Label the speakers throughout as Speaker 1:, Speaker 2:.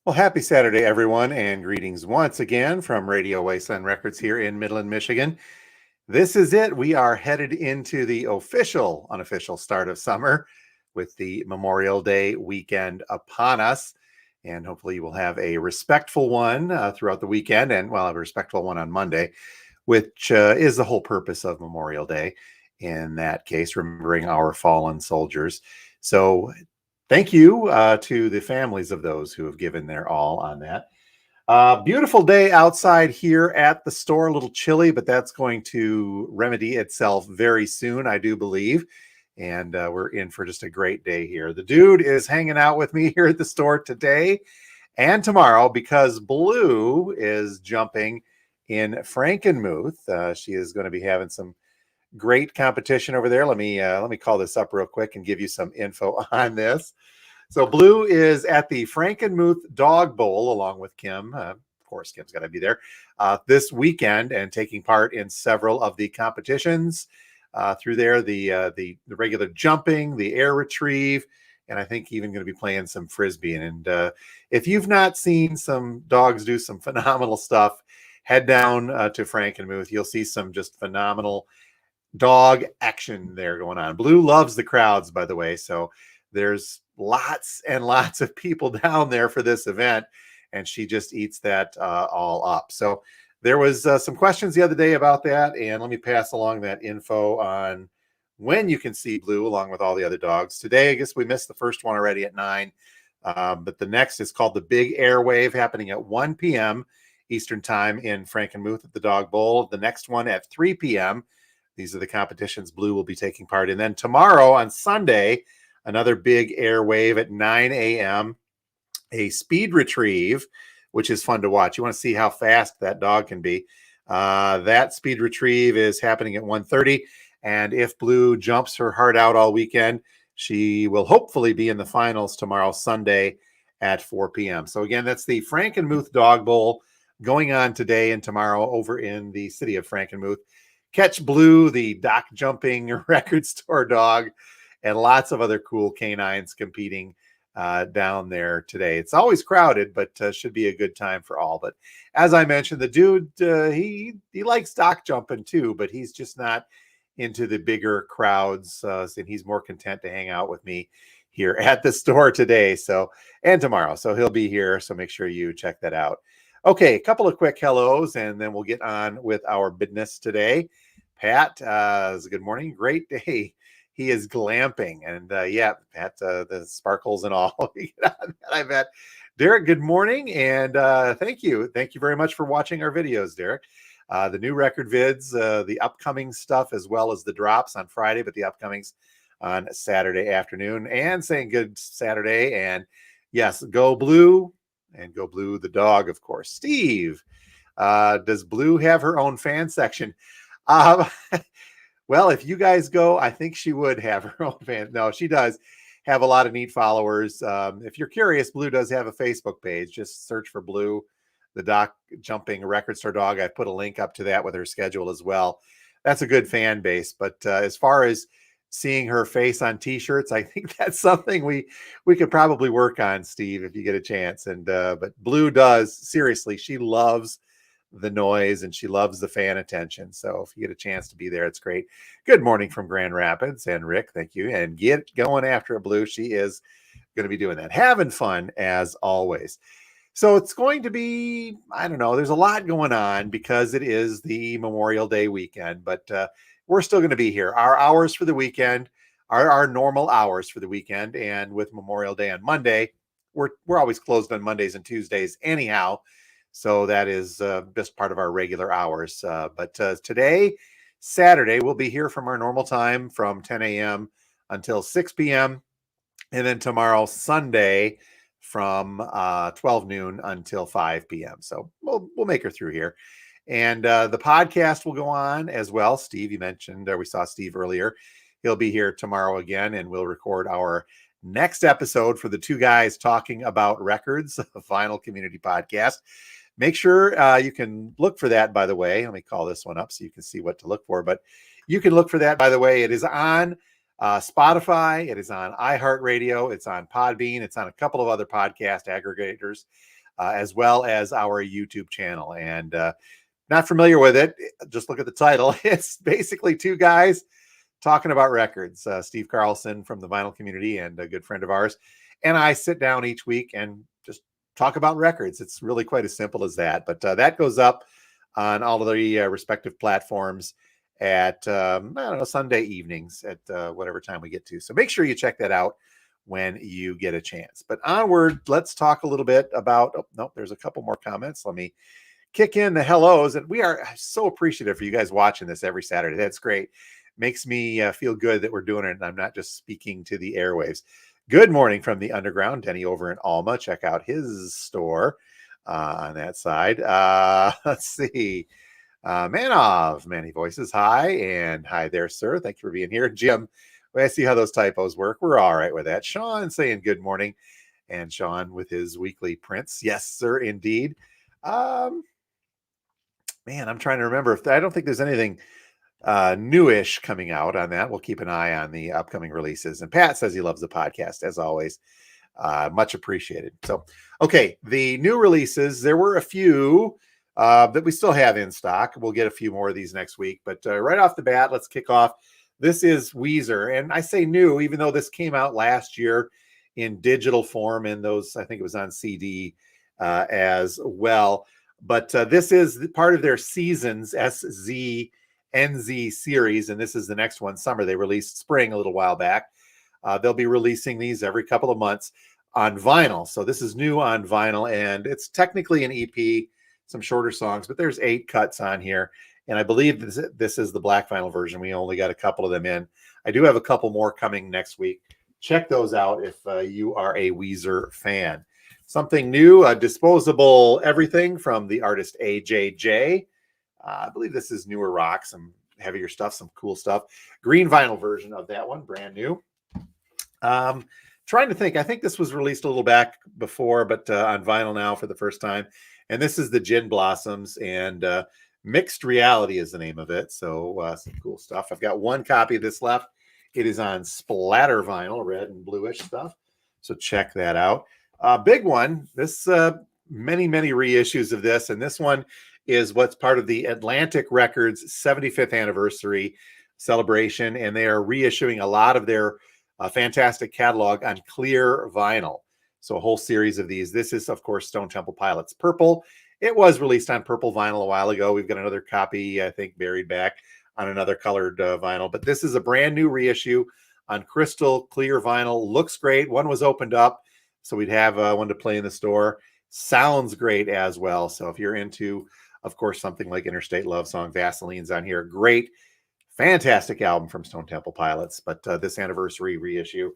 Speaker 1: Well, happy Saturday, everyone, and greetings once again from Radio Wasteland Records here in Midland, Michigan. This is it. We are headed into the unofficial start of summer with the Memorial Day weekend upon us. And hopefully, you will have a respectful one throughout the weekend and, well, a respectful one on Monday, which is the whole purpose of Memorial Day. In that case, remembering our fallen soldiers. So, thank you to the families of those who have given their all on that. Beautiful day outside here at the store. A little chilly, but that's going to remedy itself very soon, I do believe. And we're in for just a great day here. The dude is hanging out with me here at the store today and tomorrow because Blue is jumping in Frankenmuth. She is going to be having some great competition over there. Let me call this up real quick and give you some info on this. So Blue is at the Frankenmuth Dog Bowl along with Kim. Of course, Kim's got to be there this weekend and taking part in several of the competitions through there. The regular jumping, the air retrieve, and I think even going to be playing some frisbee. And if you've not seen some dogs do some phenomenal stuff, head down to Frankenmuth. You'll see some just phenomenal dog action there going on. Blue loves the crowds, by the way. So there's lots and lots of people down there for this event, and she just eats that all up. So there was some questions the other day about that, and let me pass along that info on when you can see Blue along with all the other dogs. Today, I guess we missed the first one already at 9, but the next is called the Big Airwave, happening at 1 p.m. Eastern Time in Frankenmuth at the Dog Bowl. The next one at 3 p.m. These are the competitions Blue will be taking part in. Then tomorrow on Sunday, another big air wave at 9 a.m., a speed retrieve, which is fun to watch. You want to see how fast that dog can be. That speed retrieve is happening at 1:30. And if Blue jumps her heart out all weekend, she will hopefully be in the finals tomorrow, Sunday at 4 p.m. So again, that's the Frankenmuth Dog Bowl going on today and tomorrow over in the city of Frankenmuth. Catch Blue, the dock jumping record store dog, and lots of other cool canines competing down there today. It's always crowded, but should be a good time for all. But as I mentioned, the dude, he likes dock jumping too, but he's just not into the bigger crowds, and he's more content to hang out with me here at the store today. So, and tomorrow. So he'll be here. So make sure you check that out. Okay, a couple of quick hellos, and then we'll get on with our business today. Pat, good morning. Great day. He is glamping, and yeah, Pat, the sparkles and all. I bet. Derek, good morning, and thank you very much for watching our videos, Derek. The new record vids, the upcoming stuff, as well as the drops on Friday, but the upcomings on Saturday afternoon. And saying good Saturday, and yes, go Blue, and go Blue the dog, of course. Steve, does Blue have her own fan section? Well, if you guys go, I think she would have her own fan. No, she does have a lot of neat followers. If you're curious, Blue does have a Facebook page. Just search for Blue, the dock jumping record store dog. I put a link up to that with her schedule as well. That's a good fan base. But as far as seeing her face on T-shirts, I think that's something we could probably work on, Steve, if you get a chance. And but Blue does, seriously, she loves the noise and she loves the fan attention. So if you get a chance to be there, it's great. Good morning from Grand Rapids, and Rick, thank you. And get going after a Blue. She is going to be doing that, having fun as always. So it's going to be, I don't know, there's a lot going on because it is the Memorial Day weekend, but we're still going to be here. Our hours for the weekend are our normal hours for the weekend, and with Memorial Day on Monday, we're always closed on Mondays and Tuesdays anyhow. So that is just part of our regular hours. But today, Saturday, we'll be here from our normal time from 10 a.m. until 6 p.m. And then tomorrow, Sunday, from 12 noon until 5 p.m. So we'll make her through here. And the podcast will go on as well. Steve, you mentioned, we saw Steve earlier. He'll be here tomorrow again, and we'll record our next episode for the Two Guys Talking About Records, a vinyl community podcast. Make sure you can look for that, by the way. Let me call this one up so you can see what to look for. But you can look for that, by the way. It is on Spotify. It is on iHeartRadio. It's on Podbean. It's on a couple of other podcast aggregators, as well as our YouTube channel. And not familiar with it, just look at the title. It's basically two guys talking about records. Steve Carlson from the vinyl community and a good friend of ours. And I sit down each week and just talk about records. It's really quite as simple as that. But that goes up on all of the respective platforms at, I don't know, Sunday evenings at whatever time we get to. So make sure you check that out when you get a chance. But onward, let's talk a little bit about, oh, no, there's a couple more comments. Let me kick in the hellos. And we are so appreciative for you guys watching this every Saturday. That's great. Makes me feel good that we're doing it and I'm not just speaking to the airwaves. Good morning from the underground. Denny over in Alma. Check out his store on that side. Let's see. Manov, Manny Voices. Hi, and hi there, sir. Thank you for being here. Jim, I see how those typos work. We're all right with that. Sean saying good morning. And Sean with his weekly prints. Yes, sir, indeed. Man, I'm trying to remember if I don't think there's anything newish coming out on that. We'll keep an eye on the upcoming releases. And Pat says he loves the podcast as always. Much appreciated. So, okay, the new releases, there were a few that we still have in stock. We'll get a few more of these next week, but right off the bat, let's kick off. This is Weezer, and I say new, even though this came out last year in digital form, and those, I think it was on CD as well. But this is part of their Seasons SZNZ series, and this is the next one, summer. They released spring a little while back. They'll be releasing these every couple of months on vinyl. So this is new on vinyl, and it's technically an EP, some shorter songs, but there's 8 cuts on here. And I believe this is the black vinyl version. We only got a couple of them in. I do have a couple more coming next week. Check those out if you are a Weezer fan. Something new, disposable everything from the artist AJJ. I believe this is newer rock, some heavier stuff, some cool stuff. Green vinyl version of that one, brand new. Trying to think, I think this was released a little back before, but on vinyl now for the first time. And this is the Gin Blossoms, and Mixed Reality is the name of it. So some cool stuff. I've got one copy of this left. It is on splatter vinyl, red and bluish stuff. So check that out. Big one, this many reissues of this, and this one is what's part of the Atlantic Records 75th anniversary celebration, and they are reissuing a lot of their fantastic catalog on clear vinyl. So a whole series of these. This is, of course, Stone Temple Pilots Purple. It was released on purple vinyl a while ago. We've got another copy, I think, buried back on another colored vinyl. But this is a brand new reissue on crystal clear vinyl. Looks great. One was opened up, so we'd have one to play in the store. Sounds great as well. So if you're into, of course, something like Interstate Love Song, Vaseline's on here. Great, fantastic album from Stone Temple Pilots. But this anniversary reissue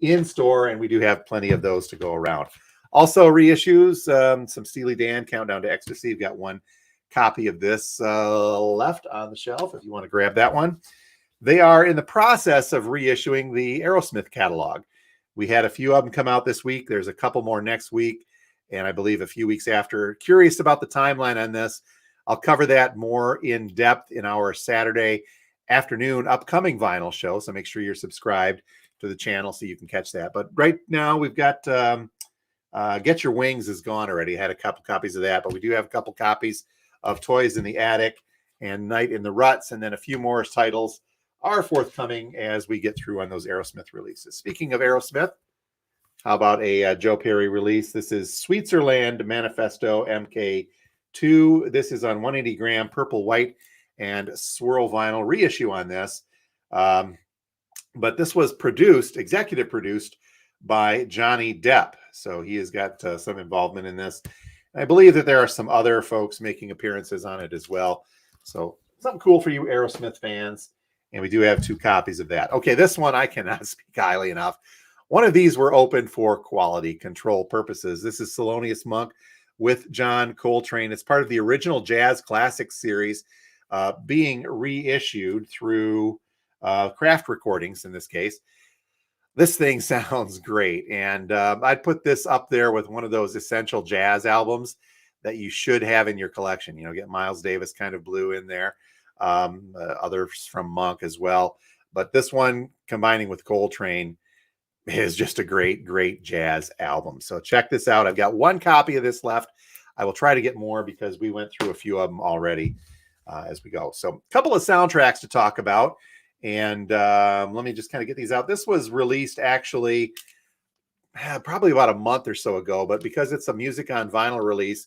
Speaker 1: in store, and we do have plenty of those to go around. Also reissues, some Steely Dan, Countdown to Ecstasy. We've got one copy of this left on the shelf if you want to grab that one. They are in the process of reissuing the Aerosmith catalog. We had a few of them come out this week. There's a couple more next week, and I believe a few weeks after. Curious about the timeline on this. I'll cover that more in depth in our Saturday afternoon upcoming vinyl show, so make sure you're subscribed to the channel so you can catch that. But right now we've got Get Your Wings is gone already. I had a couple copies of that, but we do have a couple copies of Toys in the Attic and Night in the Ruts, and then a few more titles are forthcoming as we get through on those Aerosmith releases. Speaking of Aerosmith, how about a Joe Perry release? This is Switzerland Manifesto MK2. This is on 180 gram purple, white, and swirl vinyl reissue on this. But this was executive produced by Johnny Depp. So he has got some involvement in this. And I believe that there are some other folks making appearances on it as well. So something cool for you Aerosmith fans. And we do have 2 copies of that. Okay, this one I cannot speak highly enough. One of these were open for quality control purposes. This is Thelonious Monk with John Coltrane. It's part of the original Jazz Classics series being reissued through Craft Recordings in this case. This thing sounds great. And I'd put this up there with one of those essential jazz albums that you should have in your collection. You know, get Miles Davis kind of blue in there. Others from Monk as well. But this one combining with Coltrane is just a great jazz album. So check this out. I've got one copy of this left. I will try to get more because we went through a few of them already as we go. So a couple of soundtracks to talk about. And let me just kind of get these out. This was released actually probably about a month or so ago, but because it's a music on vinyl release,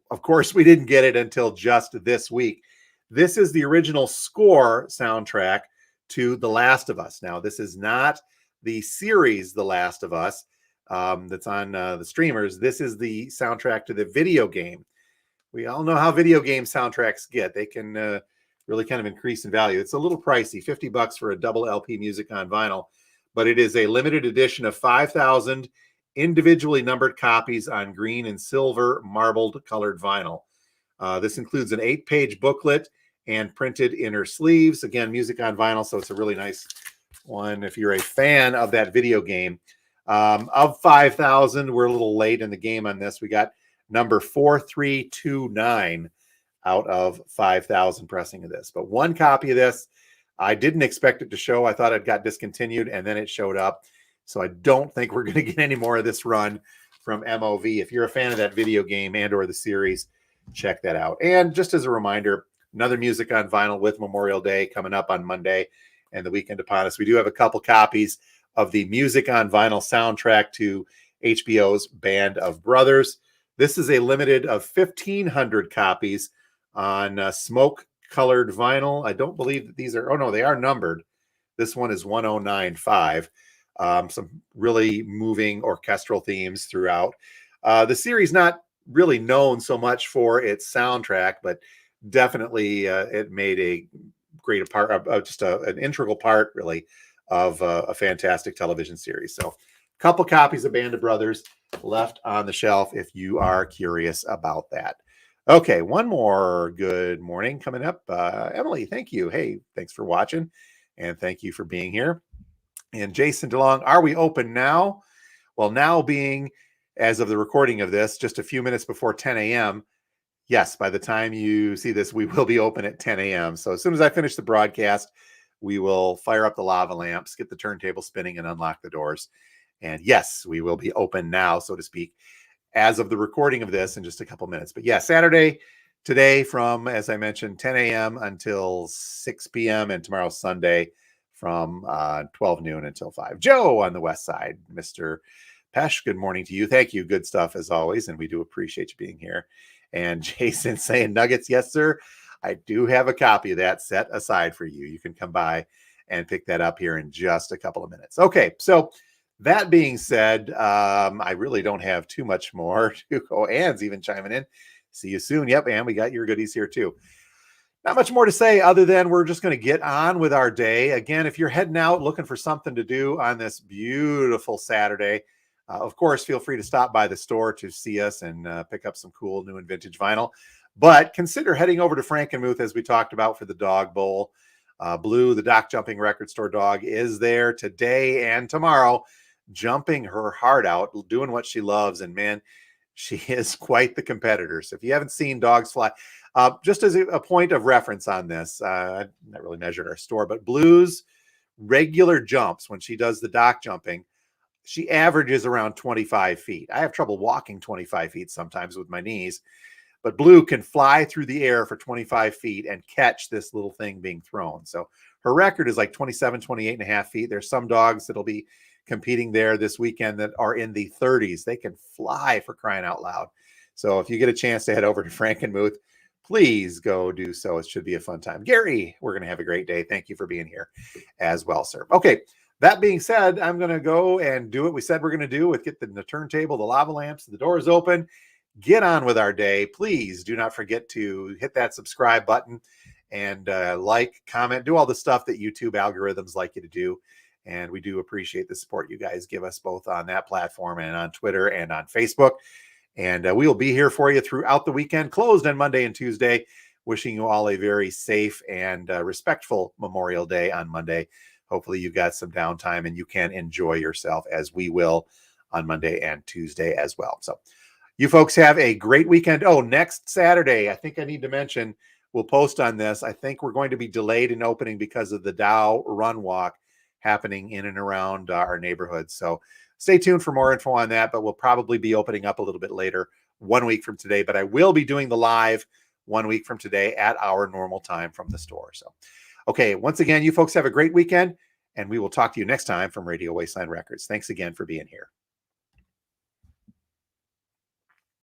Speaker 1: of course, we didn't get it until just this week. This is the original score soundtrack to The Last of Us. Now, this is not the series The Last of Us that's on the streamers. This is the soundtrack to the video game. We all know how video game soundtracks get. They can really kind of increase in value. It's a little pricey, $50 for a double LP music on vinyl, but it is a limited edition of 5,000 individually numbered copies on green and silver marbled colored vinyl. This includes an 8-page booklet and printed inner sleeves. Again, music on vinyl, so it's a really nice one if you're a fan of that video game. Of 5,000, we're a little late in the game on this. We got number 4329 out of 5,000 pressing of this. But one copy of this, I didn't expect it to show. I thought it got discontinued, and then it showed up. So I don't think we're going to get any more of this run from MOV. If you're a fan of that video game and or the series, check that out. And just as a reminder, another music on vinyl with Memorial Day coming up on Monday and the weekend upon us. We do have a couple copies of the music on vinyl soundtrack to HBO's Band of Brothers. This is a limited of 1,500 copies on smoke-colored vinyl. I don't believe that these are, oh no, they are numbered. This one is 1095. Some really moving orchestral themes throughout. The series not really known so much for its soundtrack, but definitely it made a great part of just an integral part, really, of a fantastic television series. So a couple copies of Band of Brothers left on the shelf if you are curious about that. Okay, one more good morning coming up. Emily, thank you. Hey, thanks for watching, and thank you for being here. And Jason DeLong, are we open now? Well, now being, as of the recording of this, just a few minutes before 10 a.m., yes, by the time you see this, we will be open at 10 a.m. So as soon as I finish the broadcast, we will fire up the lava lamps, get the turntable spinning, and unlock the doors. And yes, we will be open now, so to speak, as of the recording of this in just a couple minutes. But yeah, Saturday today from, as I mentioned, 10 a.m. until 6 p.m. and tomorrow Sunday from 12 noon until 5. Joe on the west side, Mr. Pesh, good morning to you. Thank you. Good stuff as always, and we do appreciate you being here. And Jason saying nuggets, yes, sir. I do have a copy of that set aside for you. You can come by and pick that up here in just a couple of minutes. Okay, so that being said, I really don't have too much more to go. Ann's even chiming in. See you soon. Yep, Ann, we got your goodies here too. Not much more to say other than we're just going to get on with our day. Again, if you're heading out looking for something to do on this beautiful Saturday, of course, feel free to stop by the store to see us and pick up some cool new and vintage vinyl. But consider heading over to Frankenmuth, as we talked about, for the Dog Bowl. Blue, the dock jumping record store dog, is there today and tomorrow, jumping her heart out, doing what she loves. And man, she is quite the competitor. So if you haven't seen dogs fly, just as a point of reference on this, I've not really measured our store, but Blue's regular jumps, when she does the dock jumping, she averages around 25 feet. I have trouble walking 25 feet sometimes with my knees, but Blue can fly through the air for 25 feet and catch this little thing being thrown. So her record is like 27, 28 and a half feet. There's some dogs that'll be competing there this weekend that are in the 30s. They can fly, for crying out loud. So if you get a chance to head over to Frankenmuth, please go do so. It should be a fun time. Gary, we're going to have a great day. Thank you for being here as well, sir. Okay, that being said, I'm going to go and do what we said we're going to do with get the turntable, the lava lamps, the doors open, get on with our day. Please do not forget to hit that subscribe button and like, comment, do all the stuff that YouTube algorithms like you to do. And we do appreciate the support you guys give us both on that platform and on Twitter and on Facebook. And we will be here for you throughout the weekend, closed on Monday and Tuesday. Wishing you all a very safe and respectful Memorial Day on Monday. Hopefully you got some downtime and you can enjoy yourself, as we will on Monday and Tuesday as well. So you folks have a great weekend. Oh, next Saturday, I think I need to mention, we'll post on this. I think we're going to be delayed in opening because of the Dow Run Walk happening in and around our neighborhood. So stay tuned for more info on that, but we'll probably be opening up a little bit later, 1 week from today. But I will be doing the live 1 week from today at our normal time from the store. So, okay, once again, you folks have a great weekend, and we will talk to you next time from Radio Wasteland Records. Thanks again for being here.